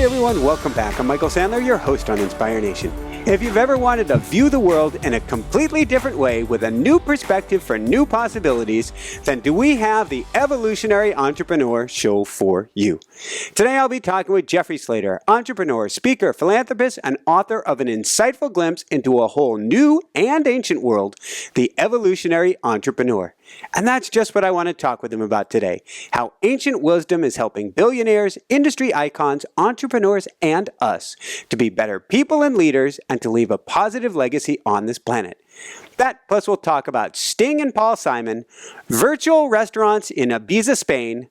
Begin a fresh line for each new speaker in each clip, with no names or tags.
Hi everyone, welcome back. I'm Michael Sandler, your host on Inspire Nation. If you've ever wanted to view the world in a completely different way with a new perspective for new possibilities, then do we have the Evolutionary Entrepreneur show for you. Today I'll be talking with Jeffrey Slater, entrepreneur, speaker, philanthropist, and author of an insightful glimpse into a whole new and ancient world, the Evolutionary Entrepreneur. And that's just what I want to talk with him about today, how ancient wisdom is helping billionaires, industry icons, entrepreneurs, and us to be better people and leaders and to leave a positive legacy on this planet. That plus we'll talk about Sting and Paul Simon, virtual restaurants in Ibiza, Spain,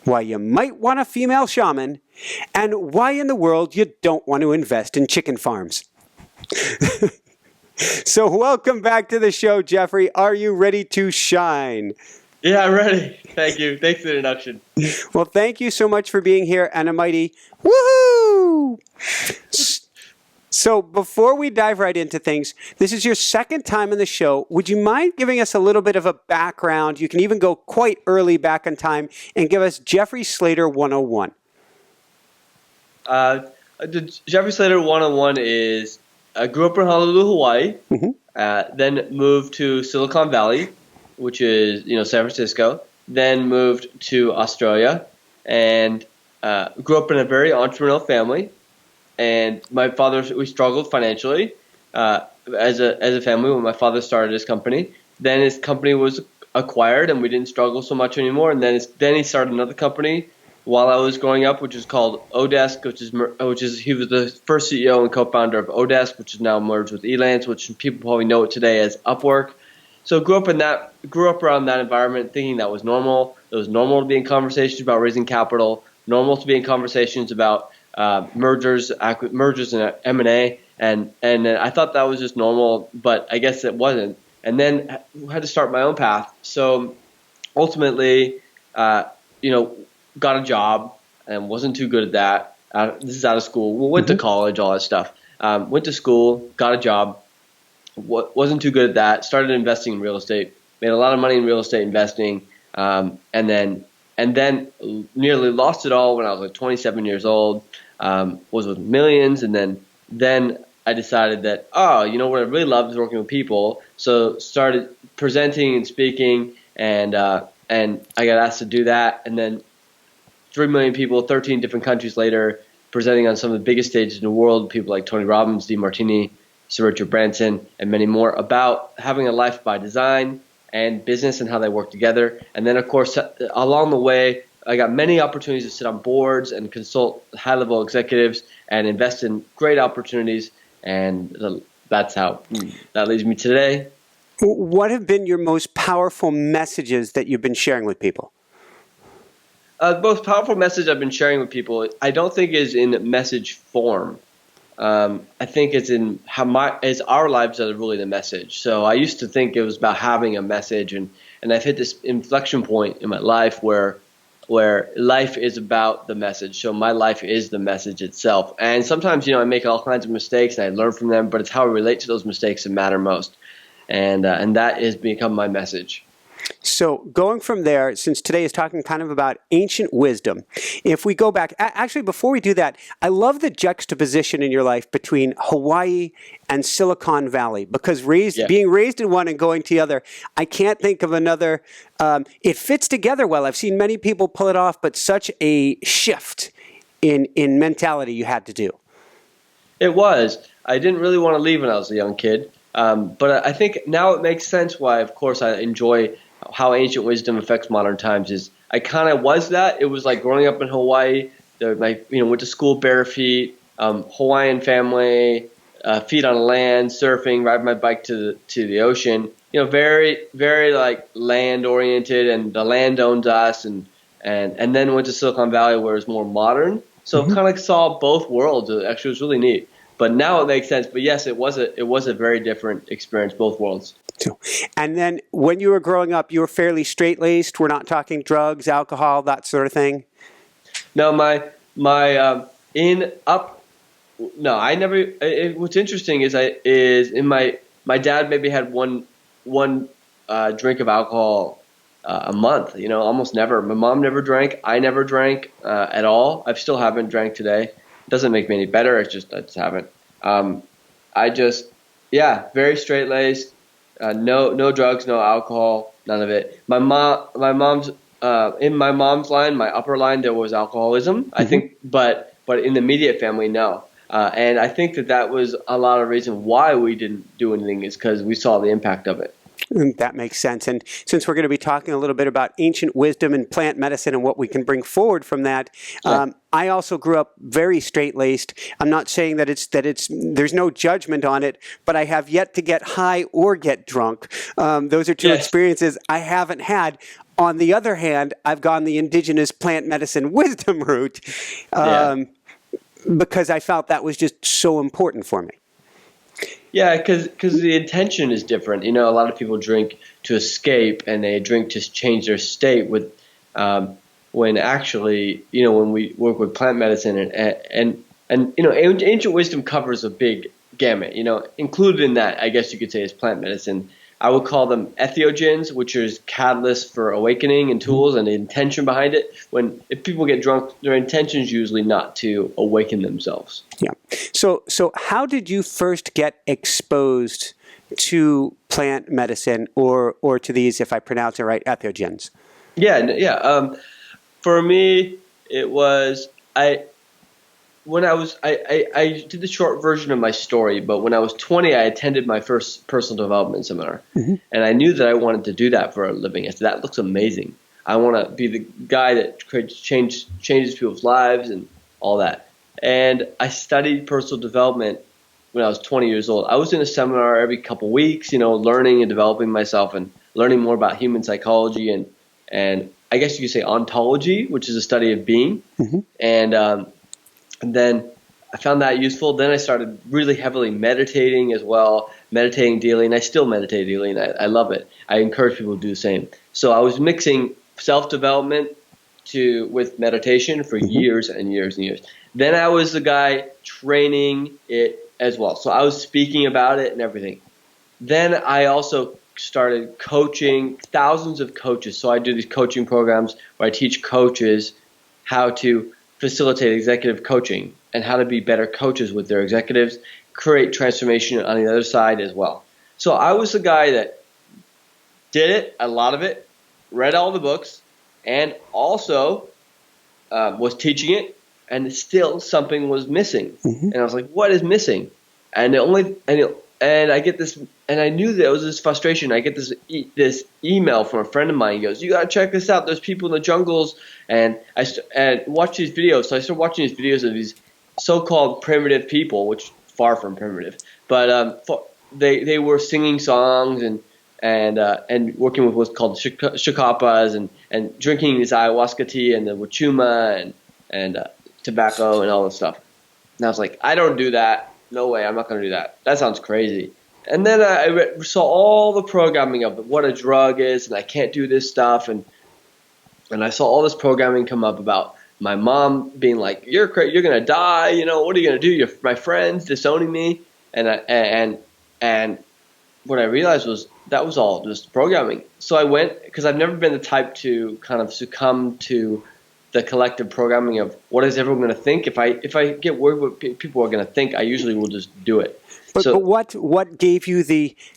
why you might want a female shaman, and why in the world you don't want to invest in chicken farms. So welcome back to the show, Jeffrey. Are you ready to shine?
Yeah, I'm ready. Thank you. Thanks for the introduction.
Well, thank you so much for being here, and a mighty woohoo! So before we dive right into things, this is your second time on the show. Would you mind giving us a little bit of a background? You can even go quite early back in time and give us Jeffrey Slater 101.
The Jeffrey Slater 101 is I grew up in Honolulu, Hawaii, then moved to Silicon Valley, which is San Francisco, then moved to Australia, and grew up in a very entrepreneurial family. And my father, we struggled financially as a family when my father started his company. Then his company was acquired, and we didn't struggle so much anymore. And then he started another company while I was growing up, which is called Odesk, which is he was the first CEO and co-founder of Odesk, which is now merged with Elance, which people probably know it today as Upwork. So grew up around that environment, thinking that was normal. It was normal to be in conversations about raising capital, normal to be in conversations about mergers and M&A, and I thought that was just normal, but I guess it wasn't. And then I had to start my own path. So ultimately, got a job and wasn't too good at that. This is out of school. We went to college, all that stuff. Went to school, got a job, wasn't too good at that. Started investing in real estate, made a lot of money in real estate investing, and then nearly lost it all when I was like 27 years old. Was with millions, and then I decided that what I really love is working with people. So started presenting and speaking, and I got asked to do that, and then 3 million people, 13 different countries later, presenting on some of the biggest stages in the world, people like Tony Robbins, DeMartini, Sir Richard Branson, and many more, about having a life by design and business and how they work together. And then, of course, along the way, I got many opportunities to sit on boards and consult high-level executives and invest in great opportunities, and that's how that leads me today.
What have been your most powerful messages that you've been sharing with people?
The most powerful message I've been sharing with people, I don't think is in message form. I think it's in it's our lives that are really the message. So I used to think it was about having a message, and I've hit this inflection point in my life where life is about the message. So my life is the message itself. And sometimes, I make all kinds of mistakes and I learn from them, but it's how I relate to those mistakes that matter most. And that has become my message.
So going from there, since today is talking kind of about ancient wisdom, if we go back, actually before we do that, I love the juxtaposition in your life between Hawaii and Silicon Valley, because being raised in one and going to the other, I can't think of another. It fits together well. I've seen many people pull it off, but such a shift in mentality you had to do.
It was. I didn't really want to leave when I was a young kid, but I think now it makes sense why, of course, I enjoy how ancient wisdom affects modern times. Is I kind of was that. It was like growing up in Hawaii. Went to school bare feet, Hawaiian family, feet on land, surfing, ride my bike to the ocean. Very, very like land oriented, and the land owns us. And then went to Silicon Valley where it's more modern. So kind of saw both worlds. Actually, it was really neat. But now it makes sense. But yes, it was a very different experience, both worlds.
And then when you were growing up, you were fairly straight-laced. We're not talking drugs, alcohol, that sort of thing.
No, I never. What's interesting is my dad maybe had one drink of alcohol a month. Almost never. My mom never drank. I never drank at all. I still haven't drank today. Doesn't make me any better. I just haven't. Very straight-laced. No drugs, no alcohol, none of it. My mom's in my mom's line, my upper line, there was alcoholism. I think, but in the immediate family, no. And I think that was a lot of reason why we didn't do anything is because we saw the impact of it.
That makes sense. And since we're going to be talking a little bit about ancient wisdom and plant medicine and what we can bring forward from that, I also grew up very straight-laced. I'm not saying that it's there's no judgment on it, but I have yet to get high or get drunk. Those are two experiences I haven't had. On the other hand, I've gone the indigenous plant medicine wisdom route because I felt that was just so important for me.
Yeah, because the intention is different. You know, a lot of people drink to escape, and they drink to change their state. When actually, you know, when we work with plant medicine and you know, ancient wisdom covers a big gamut. You know, included in that, I guess you could say, is plant medicine. I would call them entheogens, which is catalysts for awakening and tools, and the intention behind it. If people get drunk, their intention is usually not to awaken themselves.
Yeah. So how did you first get exposed to plant medicine or to these, if I pronounce it right, entheogens?
Yeah. For me, it was I did the short version of my story, but when I was 20, I attended my first personal development seminar, and I knew that I wanted to do that for a living. I said, that looks amazing. I want to be the guy that changes people's lives and all that. And I studied personal development when I was 20 years old. I was in a seminar every couple weeks, you know, learning and developing myself and learning more about human psychology and I guess you could say ontology, which is a study of being. And then I found that useful. Then I started really heavily meditating as well, meditating daily, and I still meditate daily, and I love it. I encourage people to do the same. So I was mixing self-development with meditation for years and years and years. Then I was the guy training it as well. So I was speaking about it and everything. Then I also started coaching thousands of coaches. So I do these coaching programs where I teach coaches how to facilitate executive coaching and how to be better coaches with their executives, create transformation on the other side as well. So I was the guy that did it, a lot of it, read all the books, and also was teaching it, and still something was missing. And I was like, what is missing? And I get this, and I knew there was this frustration. I get this email from a friend of mine. He goes, you got to check this out. There's people in the jungles. And I watch these videos. So I started watching these videos of these so-called primitive people, which far from primitive. But they were singing songs and working with what's called shikapas and drinking this ayahuasca tea and the wachuma and tobacco and all this stuff. And I was like, I don't do that. No way, I'm not going to do that. That sounds crazy. And then I saw all the programming of what a drug is, and I can't do this stuff. And I saw all this programming come up about my mom being like, "You're crazy. You're going to die. You know, what are you going to do? My friends disowning me." And what I realized was that was all just programming. So I went, because I've never been the type to kind of succumb to the collective programming of what is everyone going to think. If I get worried what people are going to think, I usually will just do it.
But what gave you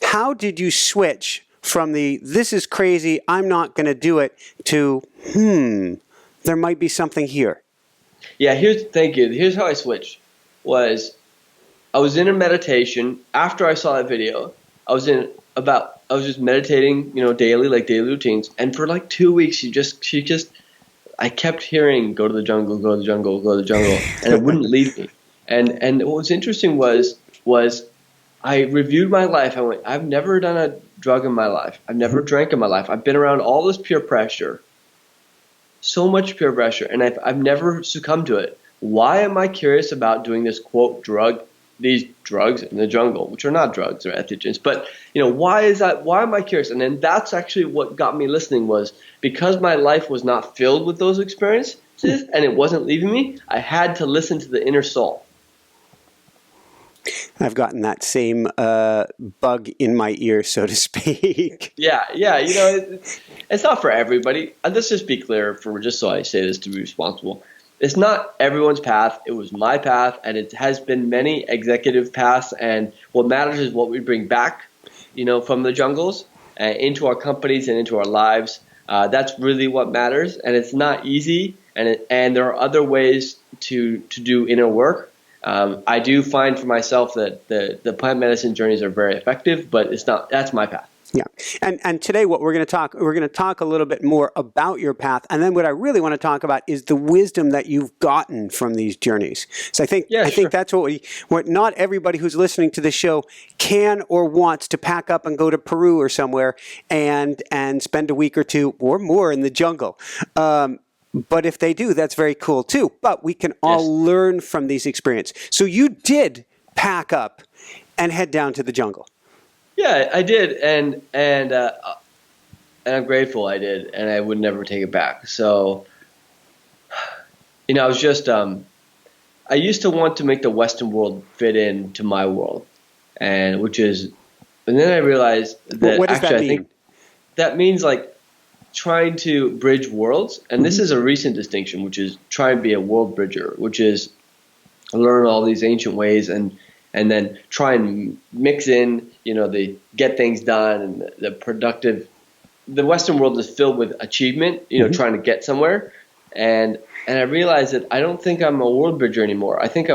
how did you switch from this is crazy, I'm not going to do it, to there might be something here?
Yeah, thank you. Here's how I switched. I was in a meditation after I saw that video. I was just meditating, you know, daily, like daily routines, and for like 2 weeks I kept hearing, go to the jungle, go to the jungle, go to the jungle, and it wouldn't leave me. And what was interesting was I reviewed my life. I went, I've never done a drug in my life. I've never drank in my life. I've been around all this peer pressure, so much peer pressure, and I've never succumbed to it. Why am I curious about doing this, quote, these drugs in the jungle, which are not drugs, they're entheogens. But, you know, why is that? Why am I curious? And then that's actually what got me listening, was because my life was not filled with those experiences and it wasn't leaving me, I had to listen to the inner soul.
I've gotten that same bug in my ear, so to speak.
Yeah, you know, it's not for everybody. Let's just be clear, just so I say this to be responsible. it's not everyone's path. It was my path, and it has been many executive paths. And what matters is what we bring back, from the jungles into our companies and into our lives. That's really what matters, and it's not easy. And there are other ways to do inner work. I do find for myself that the plant medicine journeys are very effective, but it's not. That's my path.
Yeah, and today what we're going to talk a little bit more about your path, and then what I really want to talk about is the wisdom that you've gotten from these journeys. So I think that's what not everybody who's listening to the show can or wants to pack up and go to Peru or somewhere and spend a week or two or more in the jungle. But if they do, that's very cool too. But we can all learn from these experiences. So you did pack up and head down to the jungle.
Yeah, I did, and I'm grateful I did, and I would never take it back. So, I was just I used to want to make the Western world fit into my world, and then I realized that
what does that mean?
I think that means like trying to bridge worlds, and this is a recent distinction, which is try and be a world bridger, which is learn all these ancient ways and then try and mix in, the get things done and the productive. The Western world is filled with achievement, trying to get somewhere. And I realized that I don't think I'm a world bridger anymore. I think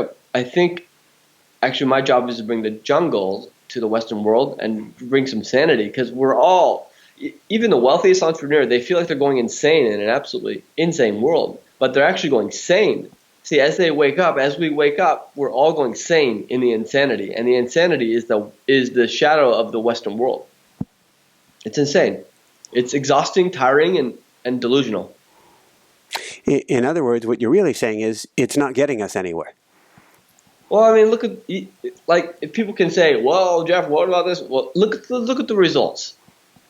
actually my job is to bring the jungle to the Western world and bring some sanity, because we're all, even the wealthiest entrepreneur, they feel like they're going insane in an absolutely insane world, but they're actually going sane. See, as we wake up, we're all going sane in the insanity, and the insanity is the shadow of the Western world. It's insane. It's exhausting, tiring, and delusional.
In other words, what you're really saying is it's not getting us anywhere.
Well, I mean, look at if people can say, "Well, Jeff, what about this?" Well, look at the results.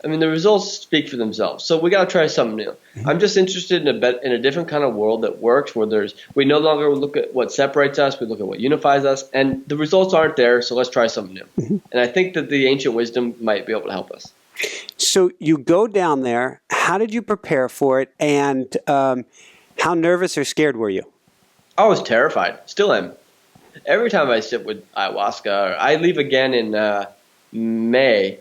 I mean, the results speak for themselves. So we got to try something new. I'm just interested in a different kind of world that works, where we no longer look at what separates us, we look at what unifies us, and the results aren't there, so let's try something new. And I think that the ancient wisdom might be able to help us.
So you go down there. How did you prepare for it, and how nervous or scared were you?
I was terrified. Still am. Every time I sit with ayahuasca, I leave again in May.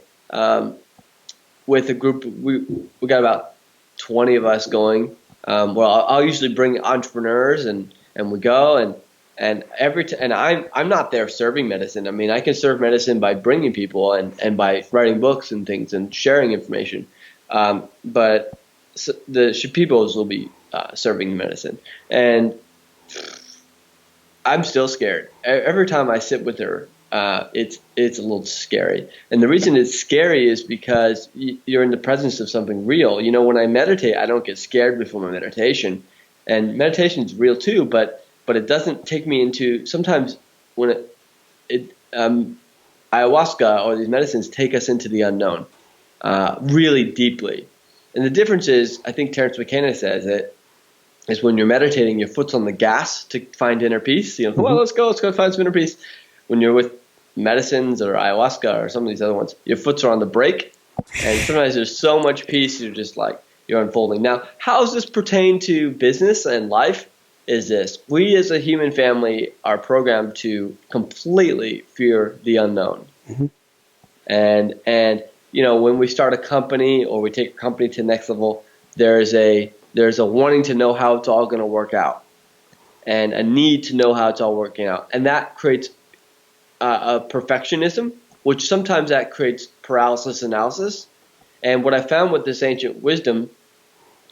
With a group, we got about 20 of us going. I'll usually bring entrepreneurs, and we go, and I'm not there serving medicine. I mean, I can serve medicine by bringing people and by writing books and things and sharing information. But the Shipibos will be serving medicine, and I'm still scared. Every time I sit with her, it's a little scary. And the reason it's scary is because you're in the presence of something real. When I meditate, I don't get scared before my meditation. And meditation is real too, but it doesn't take me into, sometimes when ayahuasca or these medicines take us into the unknown really deeply. And the difference is, I think Terence McKenna says it, is when you're meditating, your foot's on the gas to find inner peace. Come on, let's go find some inner peace. When you're with medicines or ayahuasca or some of these other ones, your foots are on the brake, and sometimes there's so much peace, you're unfolding. Now, how does this pertain to business and life? Is this: we as a human family are programmed to completely fear the unknown. And when we start a company or we take a company to the next level, there's a wanting to know how it's all going to work out, and a need to know how it's all working out, and that creates a perfectionism, which sometimes that creates paralysis analysis. And what I found with this ancient wisdom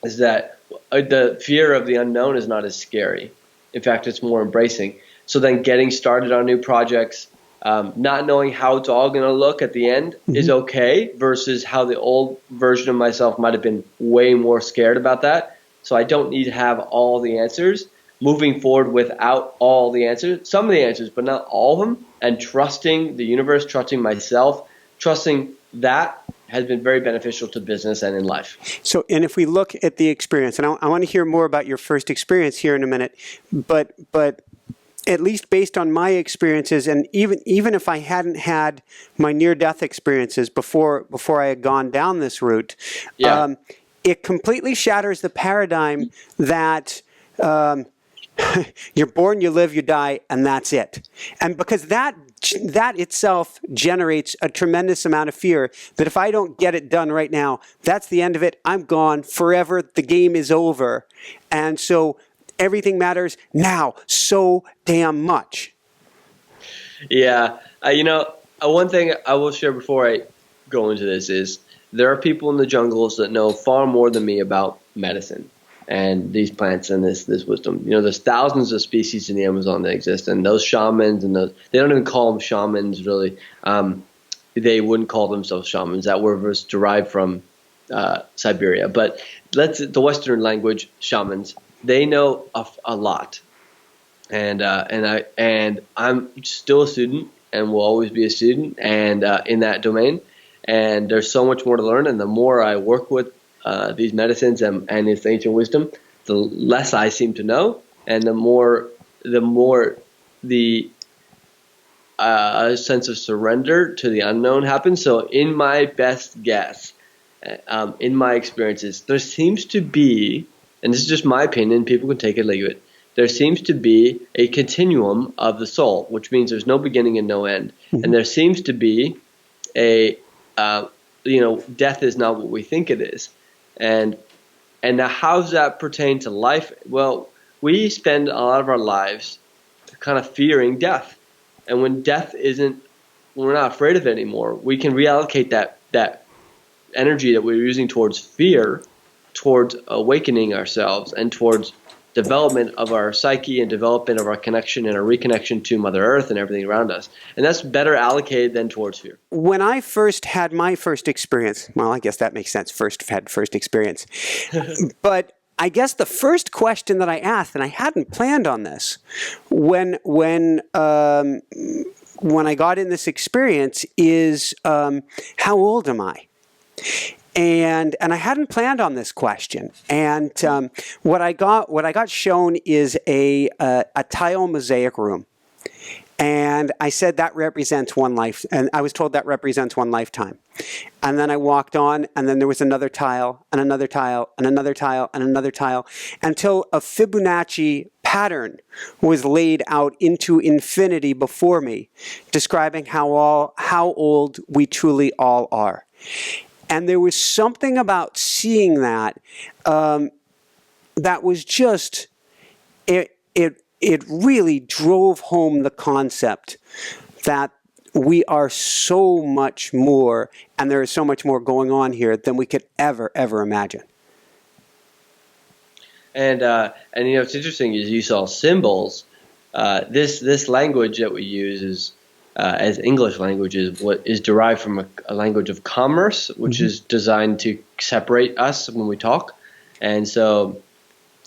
is that the fear of the unknown is not as scary. In fact, it's more embracing. So then getting started on new projects, not knowing how it's all going to look at the end is okay, versus how the old version of myself might have been way more scared about that. So I don't need to have all the answers. Moving forward without all the answers, some of the answers, but not all of them, and trusting the universe, trusting myself, trusting that has been very beneficial to business and in life.
So, and if we look at the experience, and I want to hear more about your first experience here in a minute, but at least based on my experiences, and even if I hadn't had my near-death experiences before I had gone down this route, it completely shatters the paradigm that You're born, you live, you die, and that's it. And because that itself generates a tremendous amount of fear that if I don't get it done right now, that's the end of it. I'm gone forever. The game is over. And so everything matters now so damn much.
Yeah. One thing I will share before I go into this is there are people in the jungles that know far more than me about medicine and these plants and this wisdom. There's thousands of species in the Amazon that exist, and those shamans and they don't even call them shamans really. They wouldn't call themselves shamans. That word was derived from Siberia. But the Western language, shamans, they know a lot. And I'm still a student and will always be a student and in that domain. And there's so much more to learn. And the more I work with these medicines and its ancient wisdom, the less I seem to know, and the more the sense of surrender to the unknown happens. So in my best guess, in my experiences, there seems to be, and this is just my opinion, people can take it or leave it, there seems to be a continuum of the soul, which means there's no beginning and no end. Mm-hmm. And there seems to be death is not what we think it is. And now how does that pertain to life? Well, we spend a lot of our lives kind of fearing death. And when death we're not afraid of it anymore, we can reallocate that energy that we're using towards fear, towards awakening ourselves, and towards development of our psyche and development of our connection and our reconnection to Mother Earth and everything around us. And that's better allocated than towards fear.
When I first had my first experience, well, I guess that makes sense, first experience. But I guess the first question that I asked, and I hadn't planned on this, when I got in this experience is, how old am I? And I hadn't planned on this question. And what I got shown is a tile mosaic room. And I said that represents one life, and I was told that represents one lifetime. And then I walked on, and then there was another tile, and another tile, and another tile, and another tile, until a Fibonacci pattern was laid out into infinity before me, describing how old we truly all are. And there was something about seeing that that was just it really drove home the concept that we are so much more, and there is so much more going on here than we could ever imagine. And
what's interesting is you saw symbols. This language that we use is as English language is what is derived from a language of commerce, which mm-hmm. is designed to separate us when we talk, and so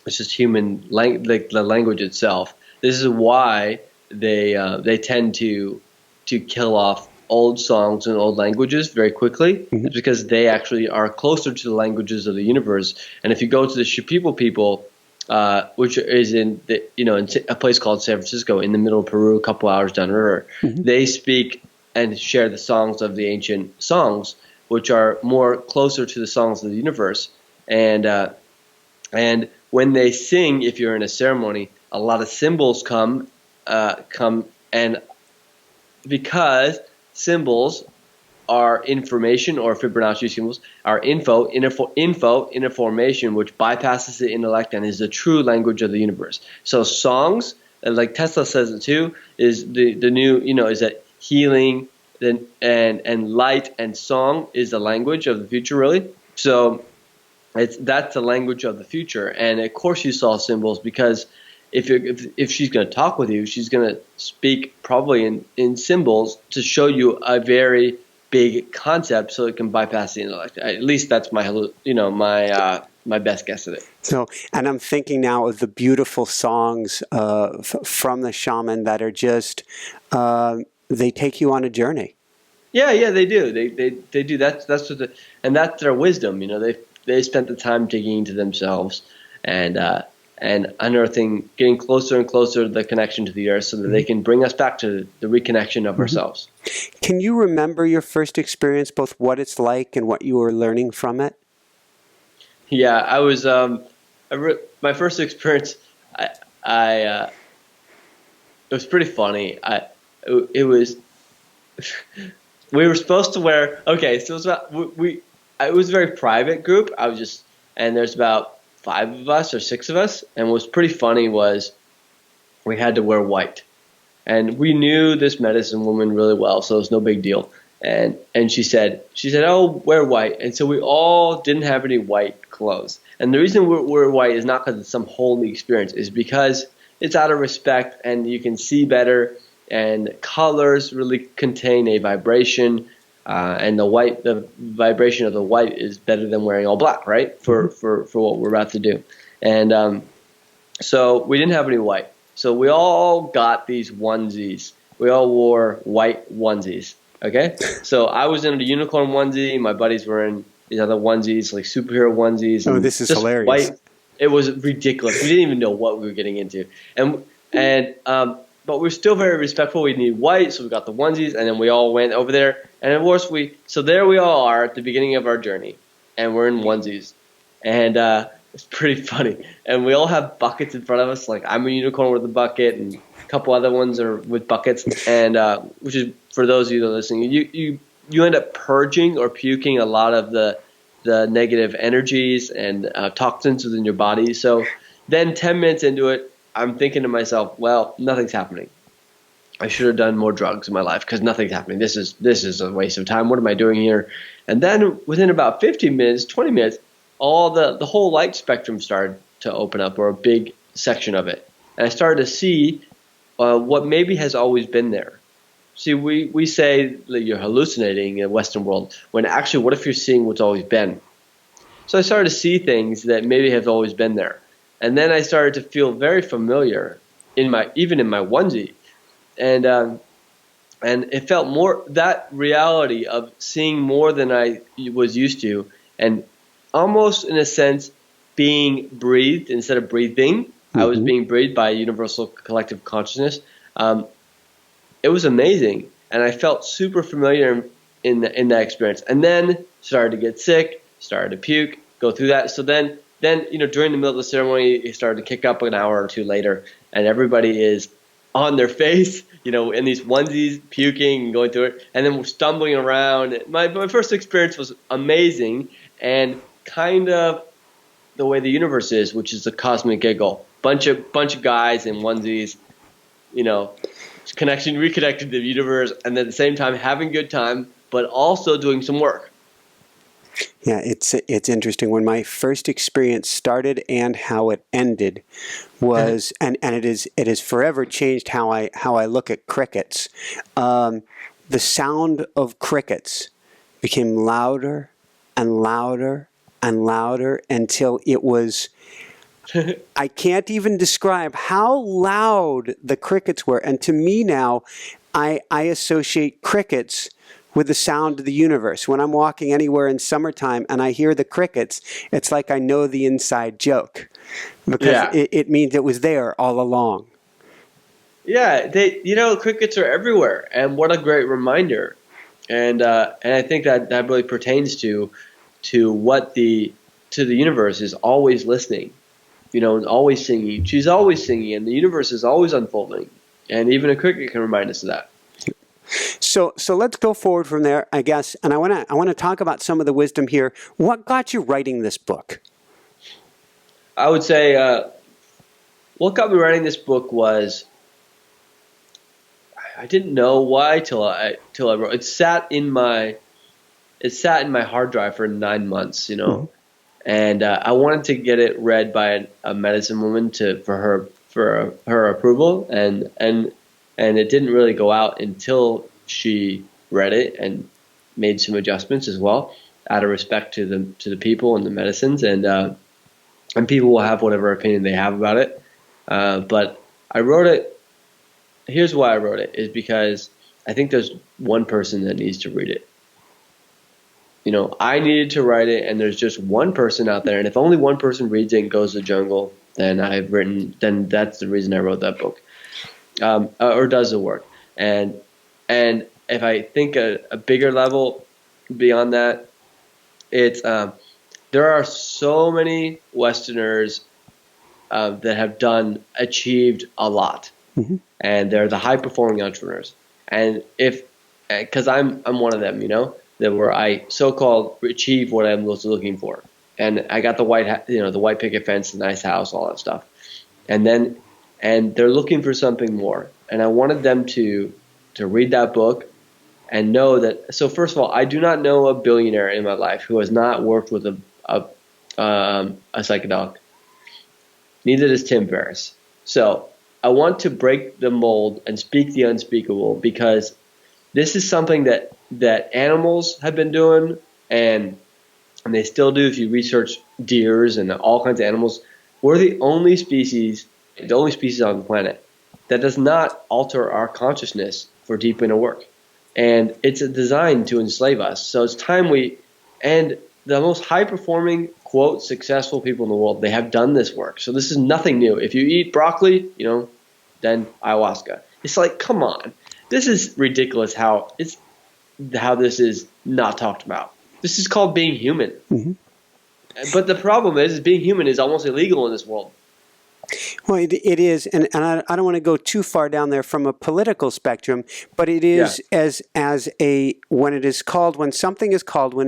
it's just human like the language itself. This is why they tend to kill off old songs and old languages very quickly. Mm-hmm. It's because they actually are closer to the languages of the universe. And if you go to the Shipibo people, which is in a place called San Francisco, in the middle of Peru, a couple hours down the river, mm-hmm. they speak and share the songs of the ancient songs, which are more closer to the songs of the universe. And when they sing, if you're in a ceremony, a lot of symbols come, and because symbols are information, or Fibonacci symbols are info in a formation which bypasses the intellect and is the true language of the universe. So songs, like Tesla says it too, is the new, is that healing and light and song is the language of the future, really. So that's the language of the future. And of course you saw symbols, because if she's going to talk with you, she's going to speak probably in symbols to show you a very big concept, so it can bypass the intellect. At least that's my best guess at it.
So, and I'm thinking now of the beautiful songs from the shaman that are just they take you on a journey.
Yeah, they do. They do. That's that's their wisdom. They spent the time digging into themselves and unearthing, getting closer and closer to the connection to the earth, so that they can bring us back to the reconnection of mm-hmm. ourselves.
Can you remember your first experience, both what it's like and what you were learning from it?
Yeah, I was my first experience. it was pretty funny. It was we were supposed to wear. Okay, so it was about we. It was a very private group. And there's about 5 of us or 6 of us. And what was pretty funny was we had to wear white, and we knew this medicine woman really well, so it was no big deal. And she said, "Oh, wear white." And so we all didn't have any white clothes. And the reason we're white is not because it's some holy experience, is because it's out of respect, and you can see better, and colors really contain a vibration, and the vibration of the white is better than wearing all black, right? For what we're about to do. And so we didn't have any white. So we all got these onesies. We all wore white onesies. Okay, so I was in a unicorn onesie. My buddies were in these other onesies, like superhero onesies.
Oh, this is hilarious!
White. It was ridiculous. We didn't even know what we were getting into, but we're still very respectful. We need white, so we got the onesies, and then we all went over there. And of course, so there we all are at the beginning of our journey, and we're in onesies, and it's pretty funny. And we all have buckets in front of us. Like, I'm a unicorn with a bucket, and a couple other ones are with buckets, and which is, for those of you that are listening, you end up purging or puking a lot of the negative energies and toxins within your body. So then 10 minutes into it, I'm thinking to myself, well, nothing's happening. I should have done more drugs in my life because nothing's happening. This is a waste of time. What am I doing here? And then within about 15 minutes, 20 minutes, all the whole light spectrum started to open up, or a big section of it. And I started to see what maybe has always been there. See, we say that you're hallucinating in the Western world, when actually, what if you're seeing what's always been? So I started to see things that maybe have always been there. And then I started to feel very familiar even in my onesie. And it felt more, that reality of seeing more than I was used to, and almost in a sense being breathed instead of breathing. Mm-hmm. I was being breathed by a universal collective consciousness. It was amazing, and I felt super familiar in that experience. And then started to get sick, started to puke, go through that. So then during the middle of the ceremony, it started to kick up an hour or two later, and everybody is on their face, in these onesies, puking and going through it, and then we're stumbling around. My first experience was amazing, and kind of the way the universe is, which is a cosmic giggle. Bunch of guys in onesies, reconnected to the universe, and at the same time having a good time, but also doing some work.
Yeah, it's interesting. When my first experience started and how it ended was, and it is forever changed how I look at crickets. The sound of crickets became louder and louder and louder until it was, I can't even describe how loud the crickets were. And to me now, I associate crickets with the sound of the universe. When I'm walking anywhere in summertime and I hear the crickets, it's like I know the inside joke, because it means it was there all along.
Yeah, crickets are everywhere, and what a great reminder. And I think that really pertains to the universe is always listening, and always singing. She's always singing, and the universe is always unfolding. And even a cricket can remind us of that.
So let's go forward from there, I guess. And I want to talk about some of the wisdom here. What got you writing this book?
I would say what got me writing this book was, I didn't know why till I wrote. It sat in my hard drive for 9 months, mm-hmm. And I wanted to get it read by a medicine woman for her approval, and it didn't really go out until she read it and made some adjustments as well, out of respect to the people and the medicines, and people will have whatever opinion they have about it. But I wrote it. Here's why I wrote it, is because I think there's one person that needs to read it. I needed to write it, and there's just one person out there, and if only one person reads it and goes to the jungle, then that's the reason I wrote that book, or does the work. And if I think a bigger level beyond that, it's there are so many Westerners that have achieved a lot, and they're the high performing entrepreneurs. And because I'm one of them, that where I so-called achieve what I was looking for, and I got the white picket fence, the nice house, all that stuff, and they're looking for something more, and I wanted them to read that book and know that. So first of all, I do not know a billionaire in my life who has not worked with a psychedelic. Neither does Tim Ferriss. So I want to break the mold and speak the unspeakable, because this is something that animals have been doing, and they still do. If you research deers and all kinds of animals, we're the only species on the planet that does not alter our consciousness for deep inner work. And it's designed to enslave us. So it's time and the most high-performing, quote, successful people in the world, they have done this work. So this is nothing new. If you eat broccoli, then ayahuasca. It's like, come on. This is ridiculous how this is not talked about. This is called being human. But the problem is being human is almost illegal in this world.
Well, it is, and I don't want to go too far down there from a political spectrum, but it is when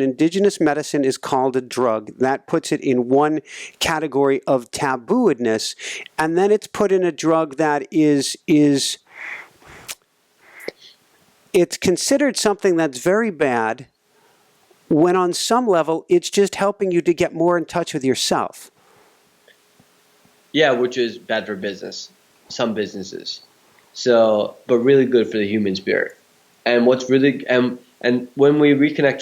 indigenous medicine is called a drug, that puts it in one category of tabooedness, and then it's put in a drug that it's considered something that's very bad, when on some level it's just helping you to get more in touch with yourself.
Yeah, which is bad for business, some businesses. So, but really good for the human spirit. And what's really and when we reconnect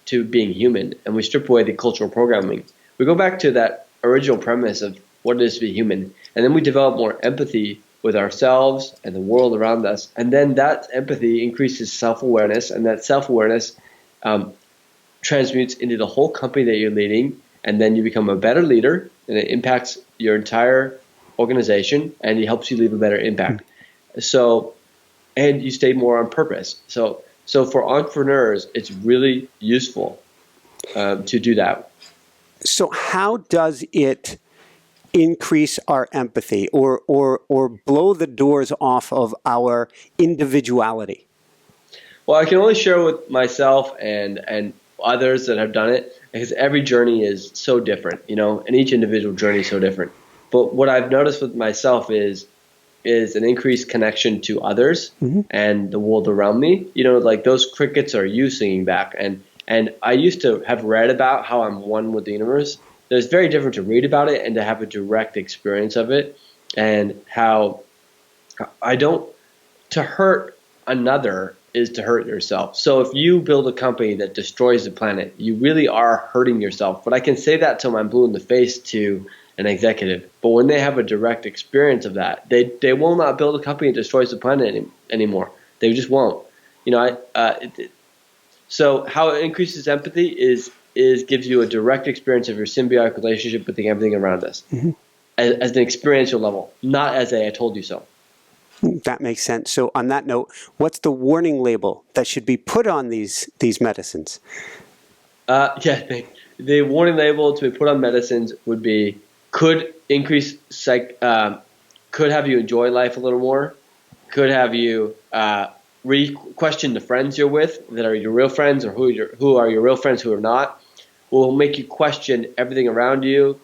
to being human, and we strip away the cultural programming, we go back to that original premise of what it is to be human, and then we develop more empathy with ourselves and the world around us, and then that empathy increases self-awareness, and that self-awareness transmutes into the whole company that you're leading, and then you become a better leader, and it impacts your entire organization, and it helps you leave a better impact. So, and you stay more on purpose. So for entrepreneurs, it's really useful to do that.
So how does it increase our empathy or blow the doors off of our individuality?
Well, I can only share with myself and others that have done it, because every journey is so different, and each individual journey is so different. But what I've noticed with myself is an increased connection to others and the world around me. Like those crickets are you singing back. And I used to have read about how I'm one with the universe. It's very different to read about it and to have a direct experience of it, and how to hurt another is to hurt yourself. So if you build a company that destroys the planet, you really are hurting yourself. But I can say that till I'm blue in the face to an executive. But when they have a direct experience of that, they will not build a company that destroys the planet anymore. They just won't. So how it increases empathy is gives you a direct experience of your symbiotic relationship with everything around us, as an experiential level, not as I told you so.
That makes sense. So on that note, what's the warning label that should be put on these medicines?
The warning label to be put on medicines would be could have you enjoy life a little more, could have you question the friends you're with that are your real friends, or who are your real friends who are not, will make you question everything around you.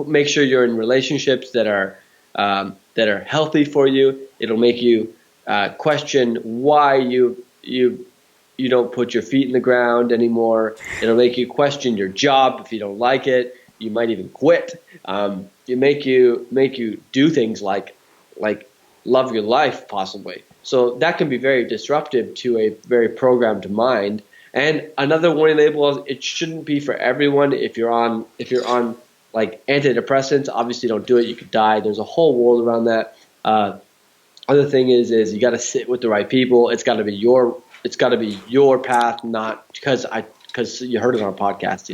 Make sure you're in relationships that are healthy for you. It'll make you question why you don't put your feet in the ground anymore. It'll make you question your job if you don't like it. You might even quit. It make you do things like love your life possibly. So that can be very disruptive to a very programmed mind. And another warning label is it shouldn't be for everyone. If you're on like antidepressants, obviously don't do it. You could die. There's a whole world around that. Other thing is you got to sit with the right people. It's got to be your path, not because you heard it on a podcast,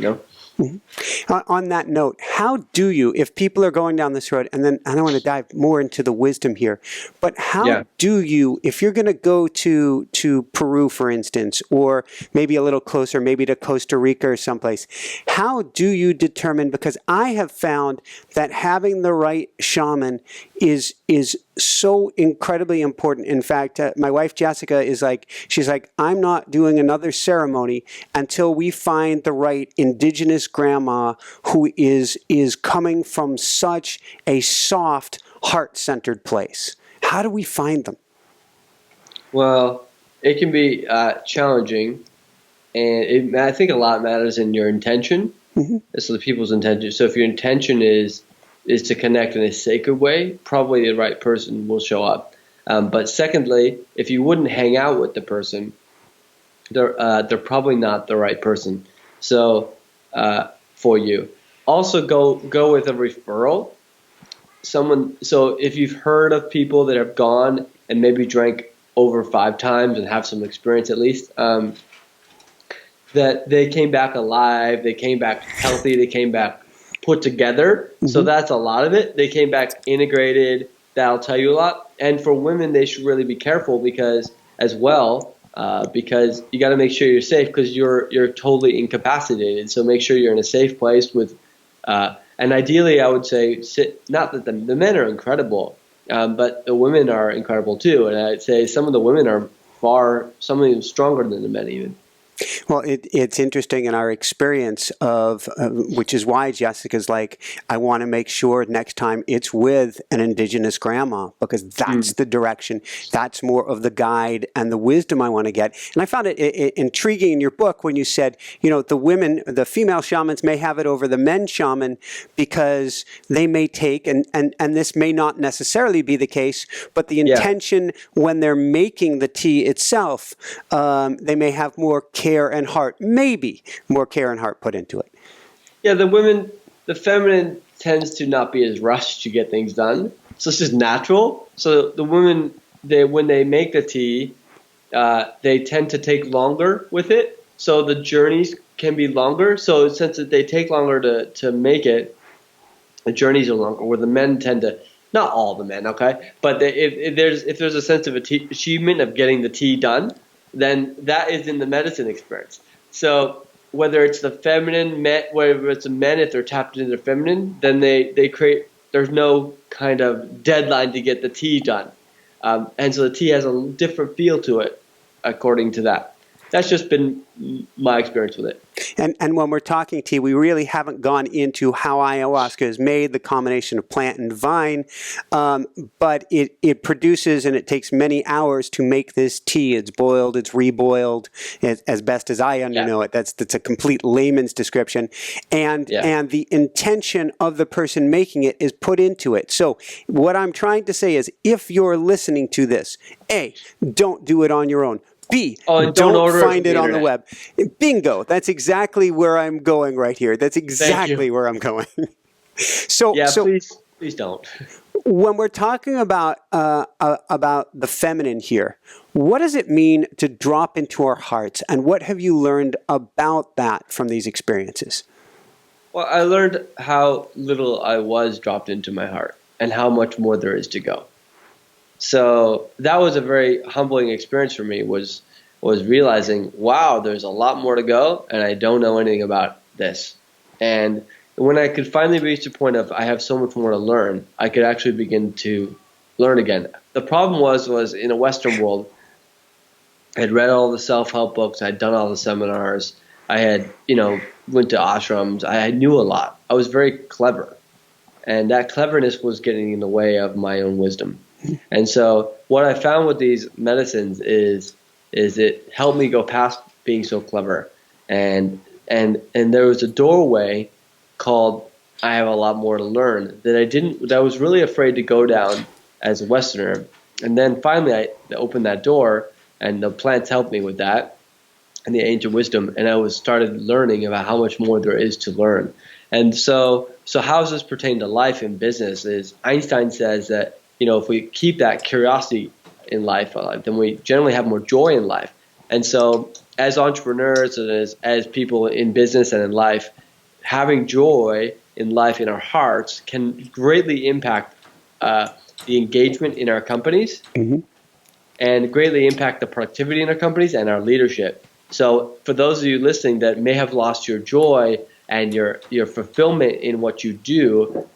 On that note, how do you, if people are going down this road, and then I don't want to dive more into the wisdom here, but how do you, if you're going to go to Peru, for instance, or maybe a little closer, maybe to Costa Rica or someplace, how do you determine, because I have found that having the right shaman is so incredibly important. In fact, my wife Jessica she's like, I'm not doing another ceremony until we find the right indigenous grandma who is coming from such a soft, heart-centered place. How do we find them?
Well, it can be challenging, and I think a lot matters in your intention. So the people's intention. So if your intention is to connect in a sacred way, probably the right person will show up. But secondly, if you wouldn't hang out with the person, they're probably not the right person. So for you, also go with a referral. So if you've heard of people that have gone and maybe drank over 5 times and have some experience at least, that they came back alive, they came back healthy, they came back put together. So that's a lot of it. They came back integrated. That'll tell you a lot. And for women, they should really be careful because you got to make sure you're safe because you're totally incapacitated. So make sure you're in a safe place with, and ideally, I would say, not that the men are incredible, but the women are incredible too. And I'd say some of the women are some of them stronger than the men even.
Well, it's interesting in our experience of, which is why Jessica's like, I want to make sure next time it's with an indigenous grandma because that's the direction. That's more of the guide and the wisdom I want to get. And I found it intriguing in your book when you said, the female shamans may have it over the men shaman because they may take, and this may not necessarily be the case, but the intention when they're making the tea itself, they may have more care and heart, maybe more care and heart put into it.
Yeah, the feminine tends to not be as rushed to get things done. So it's just natural. So the women, when they make the tea, they tend to take longer with it. So the journeys can be longer. So since they take longer to make it, the journeys are longer, where the men tend to, not all the men, okay? But if there's a sense of achievement of getting the tea done, then that is in the medicine experience. So whether it's the feminine, whether it's the men, if they're tapped into their feminine, then they create, there's no kind of deadline to get the tea done. And so the tea has a different feel to it according to that. That's just been my experience with it.
And when we're talking tea, we really haven't gone into how ayahuasca is made, the combination of plant and vine, but it produces, and it takes many hours to make this tea. It's boiled, it's reboiled, as best as I know it. That's a complete layman's description. And the intention of the person making it is put into it. So what I'm trying to say is, if you're listening to this, A, don't do it on your own. B, don't find it on the web. Bingo. That's exactly where I'm going right here. That's exactly where I'm going. So
please don't.
When we're talking about the feminine here, what does it mean to drop into our hearts, and what have you learned about that from these experiences?
Well, I learned how little I was dropped into my heart and how much more there is to go. So that was a very humbling experience for me, was realizing, wow, there's a lot more to go, and I don't know anything about this. And when I could finally reach the point of I have so much more to learn, I could actually begin to learn again. The problem was in a Western world, I had read all the self-help books, I had done all the seminars, I had, went to ashrams, I knew a lot. I was very clever. And that cleverness was getting in the way of my own wisdom. And so what I found with these medicines is it helped me go past being so clever. And there was a doorway called I have a lot more to learn that I was really afraid to go down as a Westerner. And then finally I opened that door, and the plants helped me with that, and the ancient wisdom, and I started learning about how much more there is to learn. And so how does this pertain to life and business? Is Einstein says that if we keep that curiosity in life, then we generally have more joy in life. And so as entrepreneurs and as people in business and in life, having joy in life in our hearts can greatly impact the engagement in our companies and greatly impact the productivity in our companies and our leadership. So for those of you listening that may have lost your joy and your fulfillment in what you do,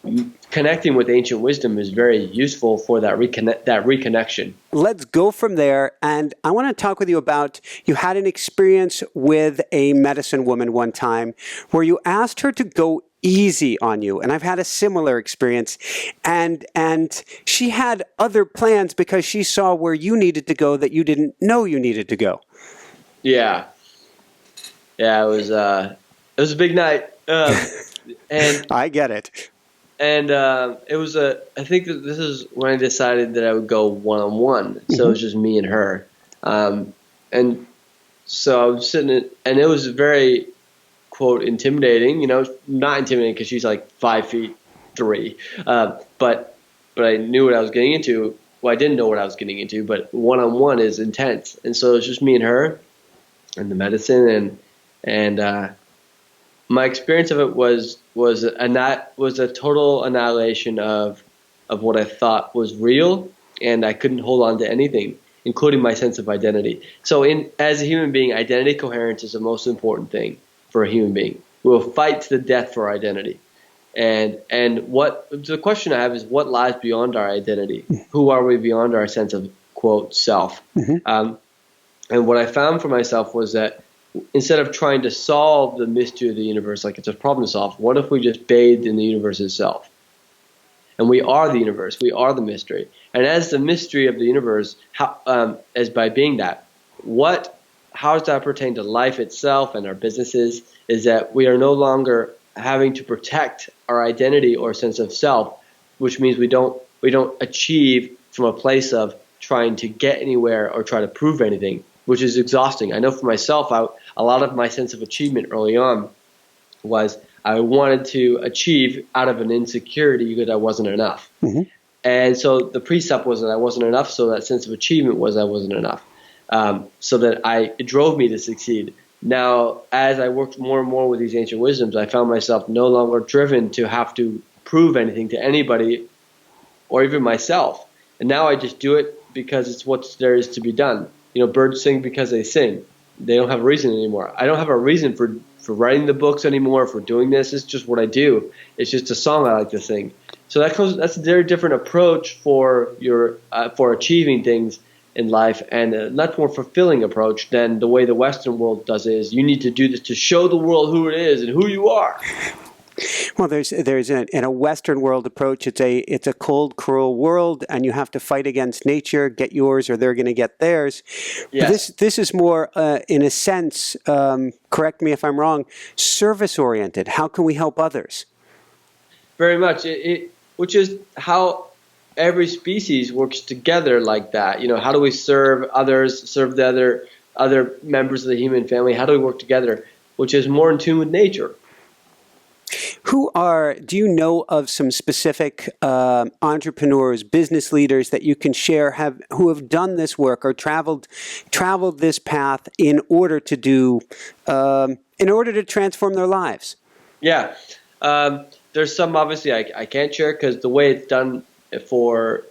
connecting with ancient wisdom is very useful for that reconnection.
Let's go from there. And I want to talk with you about, you had an experience with a medicine woman one time where you asked her to go easy on you. And I've had a similar experience. And she had other plans because she saw where you needed to go that you didn't know you needed to go.
Yeah. Yeah, it was a big night. And
I get it.
And it was I think that this is when I decided that I would go one-on-one. So it was just me and her. And so I was sitting and it was very, quote, intimidating. Not intimidating because she's like 5'3". But I knew what I was getting into. Well, I didn't know what I was getting into, but one-on-one is intense. And so it was just me and her and the medicine. And my experience of it was a total annihilation of what I thought was real, and I couldn't hold on to anything, including my sense of identity. So as a human being, identity coherence is the most important thing for a human being. We will fight to the death for our identity. And what the question I have is, what lies beyond our identity? Who are we beyond our sense of, quote, self? And what I found for myself was that instead of trying to solve the mystery of the universe like it's a problem to solve, what if we just bathed in the universe itself? And we are the universe. We are the mystery. And as the mystery of the universe, as by being that, how does that pertain to life itself and our businesses? Is that we are no longer having to protect our identity or sense of self, which means we don't achieve from a place of trying to get anywhere or try to prove anything, which is exhausting. I know for myself, a lot of my sense of achievement early on was I wanted to achieve out of an insecurity because I wasn't enough. And so the precept was that I wasn't enough, so that sense of achievement was I wasn't enough. So that it drove me to succeed. Now, as I worked more and more with these ancient wisdoms, I found myself no longer driven to have to prove anything to anybody or even myself. And now I just do it because it's what there is to be done. Birds sing because they sing. They don't have a reason anymore. I don't have a reason for writing the books anymore, for doing this. It's just what I do. It's just a song I like to sing. So that's a very different approach for achieving things in life, and a much more fulfilling approach than the way the Western world does it. Is you need to do this to show the world who it is and who you are.
Well, there's in a Western world approach, it's a cold, cruel world, and you have to fight against nature, get yours, or they're going to get theirs.
Yes.
But this is more, in a sense, correct me if I'm wrong, service oriented. How can we help others?
Very much, which is how every species works together like that. How do we serve others, serve the other members of the human family? How do we work together, which is more in tune with nature?
Do you know of some specific entrepreneurs, business leaders that you can share who have done this work or traveled this path in order to transform their lives? Yeah.
There's some obviously I can't share because the way it's done for,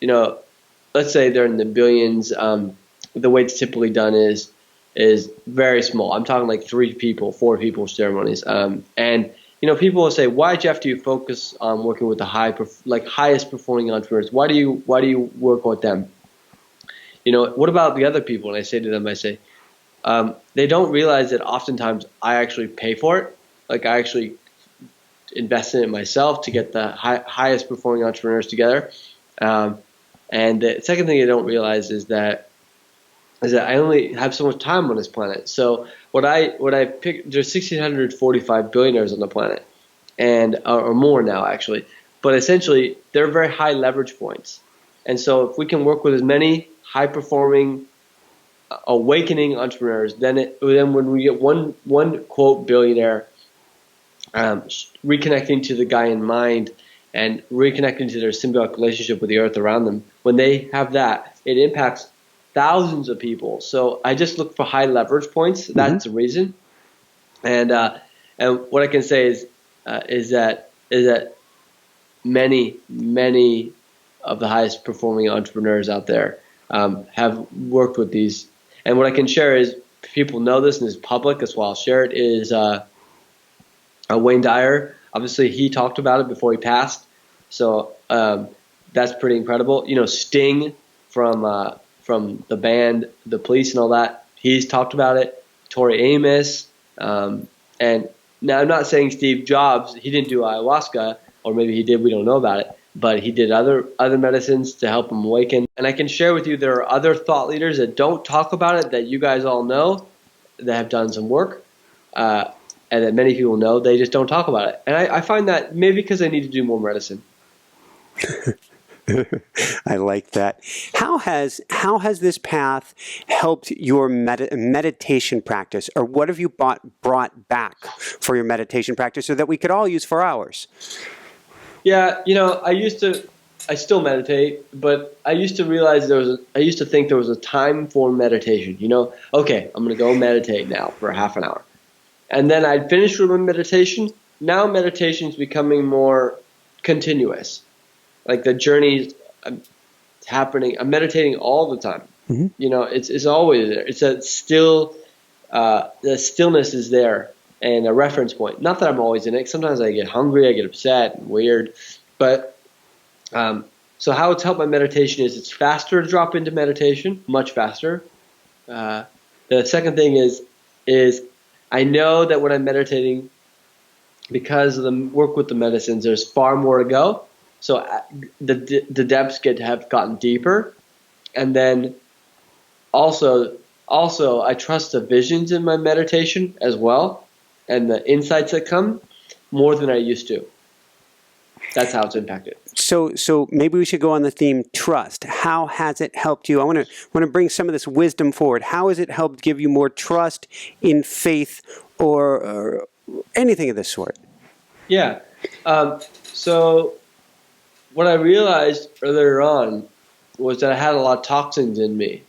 let's say they're in the billions, the way it's typically done is very small. I'm talking like 3 people, 4 people ceremonies. And people will say, why, Jeff, do you focus on working with the highest performing entrepreneurs? Why do you work with them? What about the other people? And I say to them, they don't realize that oftentimes I actually pay for it. Like I actually invest in it myself to get the highest performing entrepreneurs together. And the second thing they don't realize is that I only have so much time on this planet. So what I picked, there's 1,645 billionaires on the planet, and or more now actually. But essentially, they're very high leverage points. And so if we can work with as many high performing, awakening entrepreneurs, then when we get one quote billionaire reconnecting to the guy in mind and reconnecting to their symbiotic relationship with the earth around them, when they have that, it impacts thousands of people. So I just look for high leverage points. That's the reason. And And what I can say is that many of the highest performing entrepreneurs out there have worked with these. And what I can share is, people know this and it's public as well. I'll share it, is Wayne Dyer. Obviously, he talked about it before he passed. So that's pretty incredible. You know, Sting from the band, The Police and all that, he's talked about it. Tori Amos. And now I'm not saying Steve Jobs, he didn't do ayahuasca, or maybe he did, we don't know about it, but he did other medicines to help him awaken. And I can share with you, there are other thought leaders that don't talk about it that you guys all know, that have done some work, and that many people know, they just don't talk about it. And I find that maybe because I need to do more medicine.
I like that. How has this path helped your meditation practice, or what have you brought back for your meditation practice, so that we could all use for ours?
Yeah, you know, I still meditate, but I used to realize I used to think there was a time for meditation. You know, okay, I'm going to go meditate now for half an hour. And then I'd finish with my meditation. Now meditation is becoming more continuous. Like the journey happening. I'm meditating all the time. Mm-hmm. You know, it's always there. It's a still, the stillness is there, and a reference point. Not that I'm always in it. Sometimes I get hungry, I get upset and weird. But so how it's helped my meditation is it's faster to drop into meditation, much faster. The second thing is I know that when I'm meditating, because of the work with the medicines, there's far more to go. So the depths have gotten deeper. And then also I trust the visions in my meditation as well, and the insights that come, more than I used to. That's how it's impacted.
So maybe we should go on the theme trust. How has it helped you? I want to bring some of this wisdom forward. How has it helped give you more trust in faith or anything of this sort?
Yeah. So what I realized earlier on was that I had a lot of toxins in me,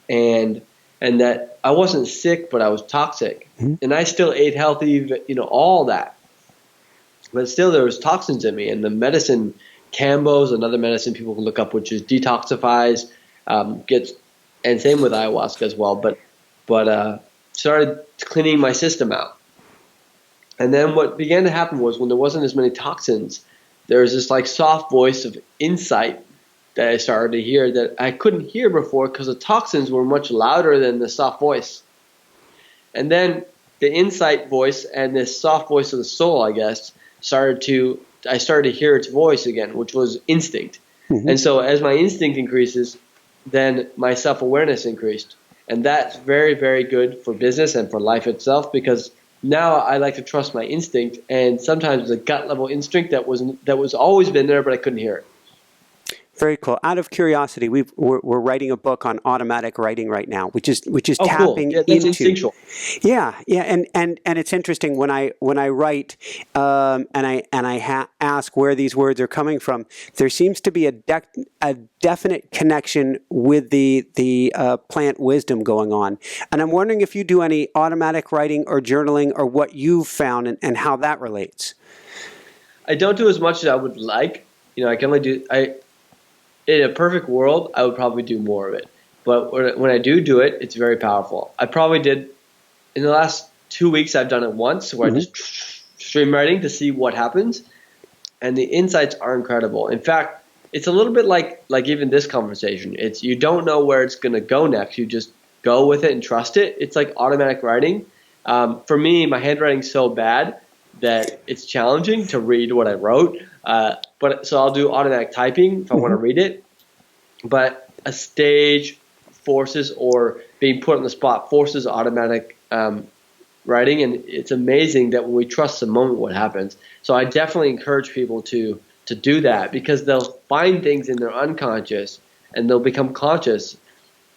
and that I wasn't sick, but I was toxic. Mm-hmm. And I still ate healthy, you know, all that. But still there was toxins in me, and the medicine, Cambo is another medicine people can look up, which is detoxifies, and same with ayahuasca as well, but started cleaning my system out. And then what began to happen was, when there wasn't as many toxins, there was this like soft voice of insight that I started to hear that I couldn't hear before, because the toxins were much louder than the soft voice. And then the insight voice and this soft voice of the soul, I guess, I started to hear its voice again, which was instinct. Mm-hmm. And so as my instinct increases, then my self-awareness increased. And that's very, very good for business and for life itself, because now I like to trust my instinct, and sometimes the gut level instinct that was always been there, but I couldn't hear it.
Very cool. Out of curiosity, we're writing a book on automatic writing right now, which is tapping
cool. That's instinctual.
Yeah, and it's interesting when I write and I ask where these words are coming from. There seems to be a definite connection with the plant wisdom going on, and I'm wondering if you do any automatic writing or journaling, or what you've found and how that relates.
I don't do as much as I would like. You know, I can only do in a perfect world, I would probably do more of it. But when I do it, it's very powerful. I probably did, in the last 2 weeks, I've done it once, where mm-hmm. I just stream writing to see what happens. And the insights are incredible. In fact, it's a little bit like even this conversation. It's, you don't know where it's going to go next. You just go with it and trust it. It's like automatic writing. For me, my handwriting's so bad that it's challenging to read what I wrote. So I'll do automatic typing if I want to read it. But a stage forces, or being put on the spot forces, automatic writing. And it's amazing that when we trust the moment, what happens. So I definitely encourage people to do that, because they'll find things in their unconscious and they'll become conscious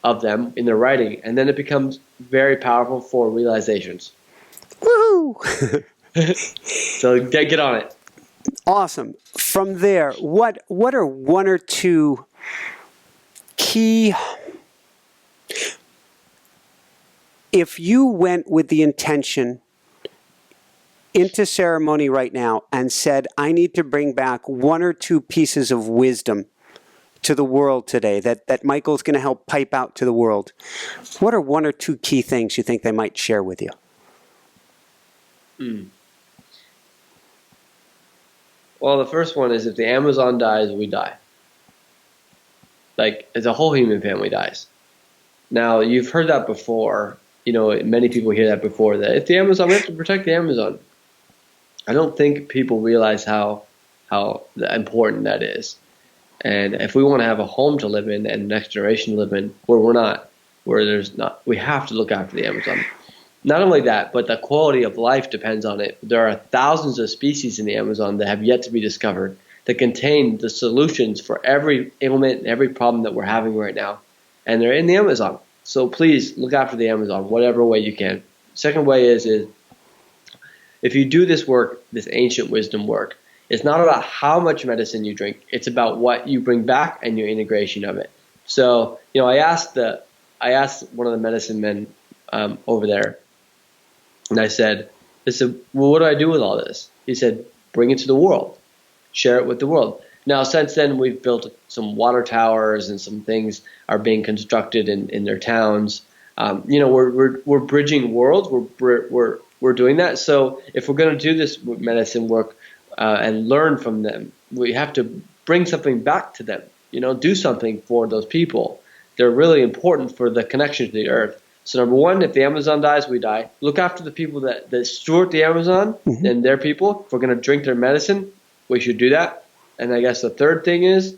of them in their writing. And then it becomes very powerful for realizations.
Woohoo!
So get on it.
Awesome. From there, what are one or two key, if you went with the intention into ceremony right now and said, I need to bring back 1 or 2 pieces of wisdom to the world today that Michael's going to help pipe out to the world, what are 1 or 2 key things you think they might share with you?
Well, the first one is if the Amazon dies, we die. Like, as a whole human family dies. Now, you've heard that before. You know, many people hear that before, that if the Amazon, we have to protect the Amazon. I don't think people realize how important that is. And if we want to have a home to live in and next generation to live in, we have to look after the Amazon. Not only that, but the quality of life depends on it. There are thousands of species in the Amazon that have yet to be discovered that contain the solutions for every ailment and every problem that we're having right now. And they're in the Amazon. So please look after the Amazon, whatever way you can. Second way is if you do this work, this ancient wisdom work, it's not about how much medicine you drink. It's about what you bring back and your integration of it. So, you know, I asked one of the medicine men over there, and I said, well, what do I do with all this? He said, bring it to the world, share it with the world. Now, since then, we've built some water towers and some things are being constructed in their towns. You know, we're bridging worlds. We're doing that. So if we're going to do this medicine work and learn from them, we have to bring something back to them. You know, do something for those people. They're really important for the connection to the earth. So number one, if the Amazon dies, we die. Look after the people that steward the Amazon and their people. If we're going to drink their medicine, we should do that. And I guess the third thing is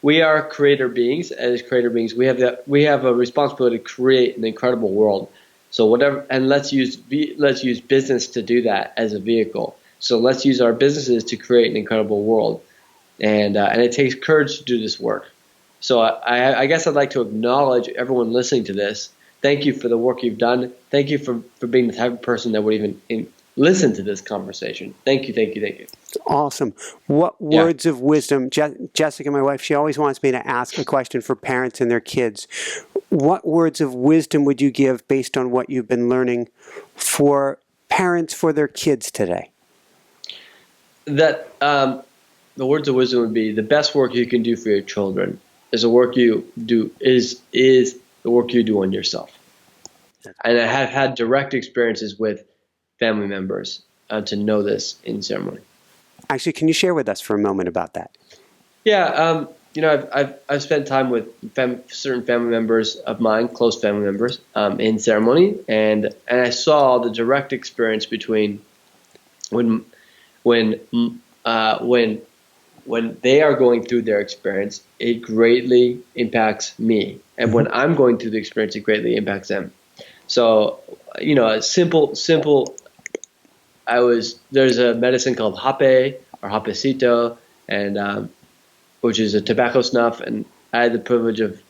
we are creator beings. As creator beings, we have a responsibility to create an incredible world. So whatever, and let's use business to do that as a vehicle. So let's use our businesses to create an incredible world, and it takes courage to do this work. So I guess I'd like to acknowledge everyone listening to this. Thank you for the work you've done. Thank you for being the type of person that would even listen to this conversation. Thank you.
Awesome. What words of wisdom, Jessica, my wife, she always wants me to ask a question for parents and their kids. What words of wisdom would you give based on what you've been learning for parents for their kids today?
That the words of wisdom would be the best work you can do for your children is the work you do is the work you do on yourself. And I have had direct experiences with family members to know this in ceremony.
Actually, can you share with us for a moment about that?
Yeah, you know, I've spent time with certain family members of mine, close family members, in ceremony, and I saw the direct experience between when they are going through their experience, it greatly impacts me, and when I'm going through the experience, it greatly impacts them. So, you know, a simple. There's a medicine called hape or hapecito, and which is a tobacco snuff, and I had the privilege of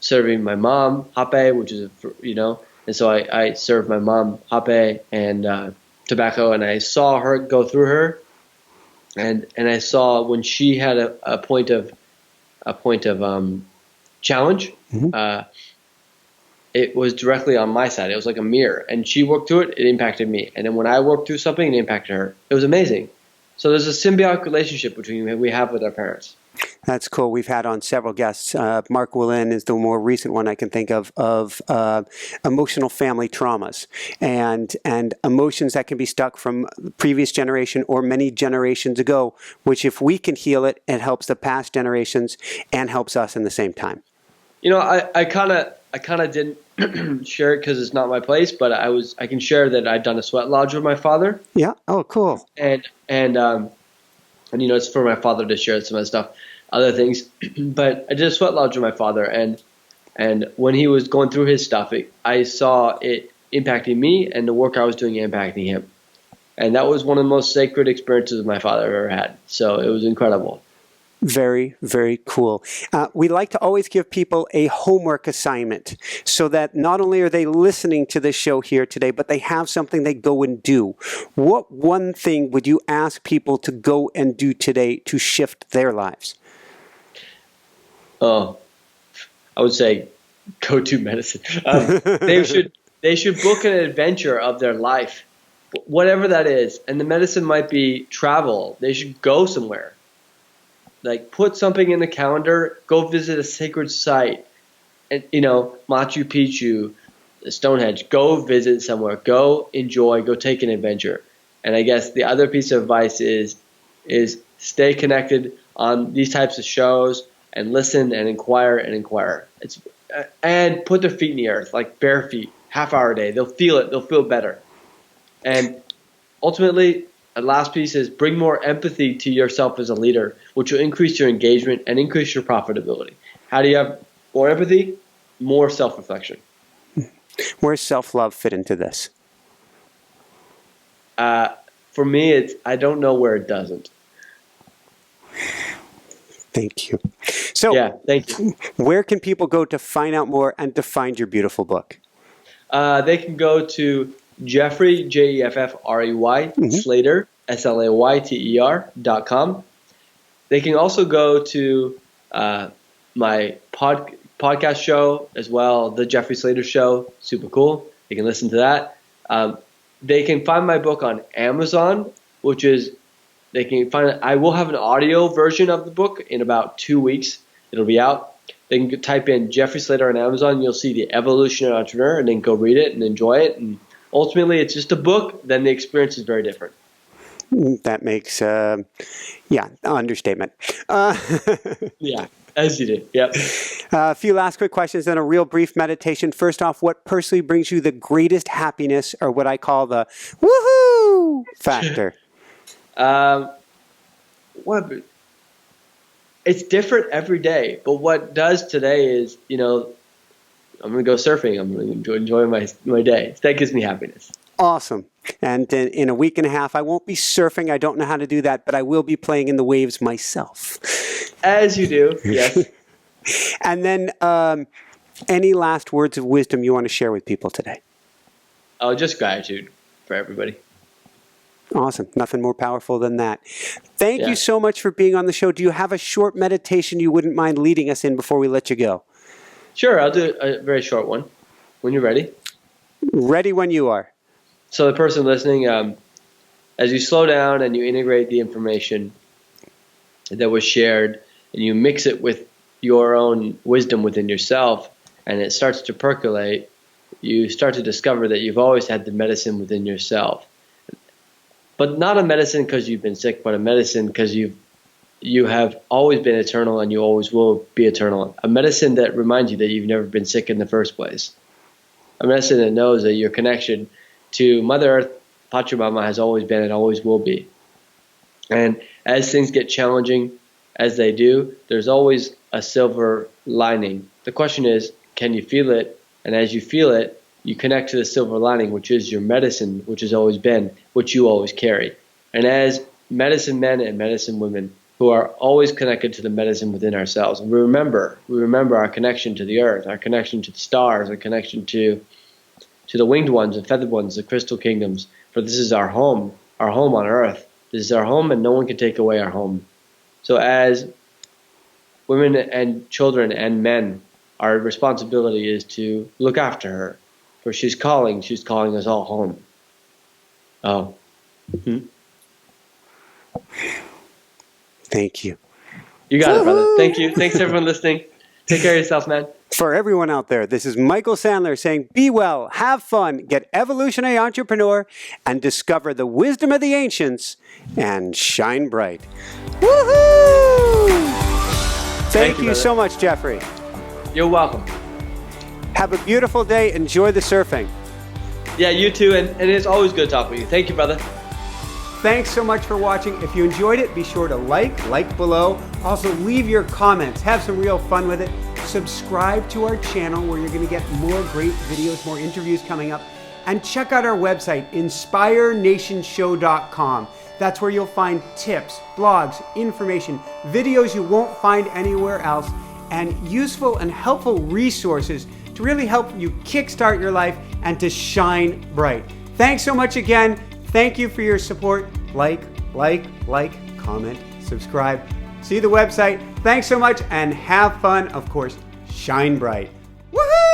serving my mom hape, which is and so I served my mom hape and tobacco, and I saw her go through her, and I saw when she had a point of challenge. It was directly on my side. It was like a mirror. And she worked through it, it impacted me. And then when I worked through something, it impacted her. It was amazing. So there's a symbiotic relationship we have with our parents.
That's cool. We've had on several guests. Mark Willin is the more recent one I can think of emotional family traumas and emotions that can be stuck from the previous generation or many generations ago, which if we can heal it, it helps the past generations and helps us in the same time.
You know, I kind of didn't share it because it's not my place, but I can share that I'd done a sweat lodge with my father.
Yeah. Oh, cool.
And you know, it's for my father to share some of the stuff, other things. But I did a sweat lodge with my father, and when he was going through his stuff, I saw it impacting me, and the work I was doing impacting him. And that was one of the most sacred experiences my father ever had. So it was incredible.
Very, very cool. We like to always give people a homework assignment so that not only are they listening to this show here today, but they have something they go and do. What one thing would you ask people to go and do today to shift their lives?
I would say go-to medicine. They should book an adventure of their life, whatever that is. And the medicine might be travel. They should go somewhere. Like, put something in the calendar, go visit a sacred site, and Machu Picchu, Stonehenge. Go visit somewhere. Go enjoy. Go take an adventure. And I guess the other piece of advice is stay connected on these types of shows and listen and inquire and inquire. And put their feet in the earth, like bare feet, half-hour a day. They'll feel it. They'll feel better. And ultimately, the last piece is bring more empathy to yourself as a leader, which will increase your engagement and increase your profitability. How do you have more empathy? More self-reflection.
Where does self-love fit into this?
For me, I don't know where it doesn't.
Thank you. So,
yeah, thank you.
Where can people go to find out more and to find your beautiful book?
They can go to Jeffrey, Jeffrey, Slater, SLAYTER.com. They can also go to my podcast show as well, The Jeffrey Slater Show. Super cool. They can listen to that. They can find my book on Amazon, which is, they can find, I will have an audio version of the book in about 2 weeks. It'll be out. They can type in Jeffrey Slater on Amazon, and you'll see The Evolutionary Entrepreneur, and then go read it and enjoy it. And ultimately, it's just a book. Then the experience is very different.
That makes, understatement.
Yeah, as you do. Yep.
A few last quick questions, then a real brief meditation. First off, what personally brings you the greatest happiness, or what I call the woohoo factor?
It's different every day, but what does today is, I'm going to go surfing. I'm going to enjoy my day. That gives me happiness.
Awesome. And in a week and a half, I won't be surfing. I don't know how to do that, but I will be playing in the waves myself.
As you do, yes.
And then any last words of wisdom you want to share with people today?
Oh, just gratitude for everybody.
Awesome. Nothing more powerful than that. Thank you so much for being on the show. Do you have a short meditation you wouldn't mind leading us in before we let you go?
Sure. I'll do a very short one when you're ready.
Ready when you are.
So the person listening, as you slow down and you integrate the information that was shared and you mix it with your own wisdom within yourself and it starts to percolate, you start to discover that you've always had the medicine within yourself. But not a medicine because you've been sick, but a medicine because you have always been eternal and you always will be eternal. A medicine that reminds you that you've never been sick in the first place. A medicine that knows that your connection to Mother Earth, Pachamama, has always been and always will be. And as things get challenging, as they do, there's always a silver lining. The question is, can you feel it? And as you feel it, you connect to the silver lining, which is your medicine, which has always been, which you always carry. And as medicine men and medicine women who are always connected to the medicine within ourselves, we remember our connection to the earth, our connection to the stars, our connection to the winged ones, the feathered ones, the crystal kingdoms. For this is our home on earth. This is our home, and no one can take away our home. So as women and children and men, our responsibility is to look after her. For she's calling us all home. Oh. Mm-hmm.
Thank you.
You got it, brother. Thank you. Thanks, everyone listening. Take care of yourself, man.
For everyone out there, this is Michael Sandler saying, be well, have fun, get Evolutionary Entrepreneur, and discover the wisdom of the ancients, and shine bright. Woohoo! Thank you so much, Jeffrey.
You're welcome.
Have a beautiful day. Enjoy the surfing.
Yeah, you too. And it's always good to talk with you. Thank you, brother.
Thanks so much for watching. If you enjoyed it, be sure to like below. Also, leave your comments. Have some real fun with it. Subscribe to our channel where you're going to get more great videos, more interviews coming up. And check out our website, inspirenationshow.com. That's where you'll find tips, blogs, information, videos you won't find anywhere else, and useful and helpful resources to really help you kickstart your life and to shine bright. Thanks so much again. Thank you for your support. Like, comment, subscribe. See the website. Thanks so much and have fun. Of course, shine bright. Woohoo!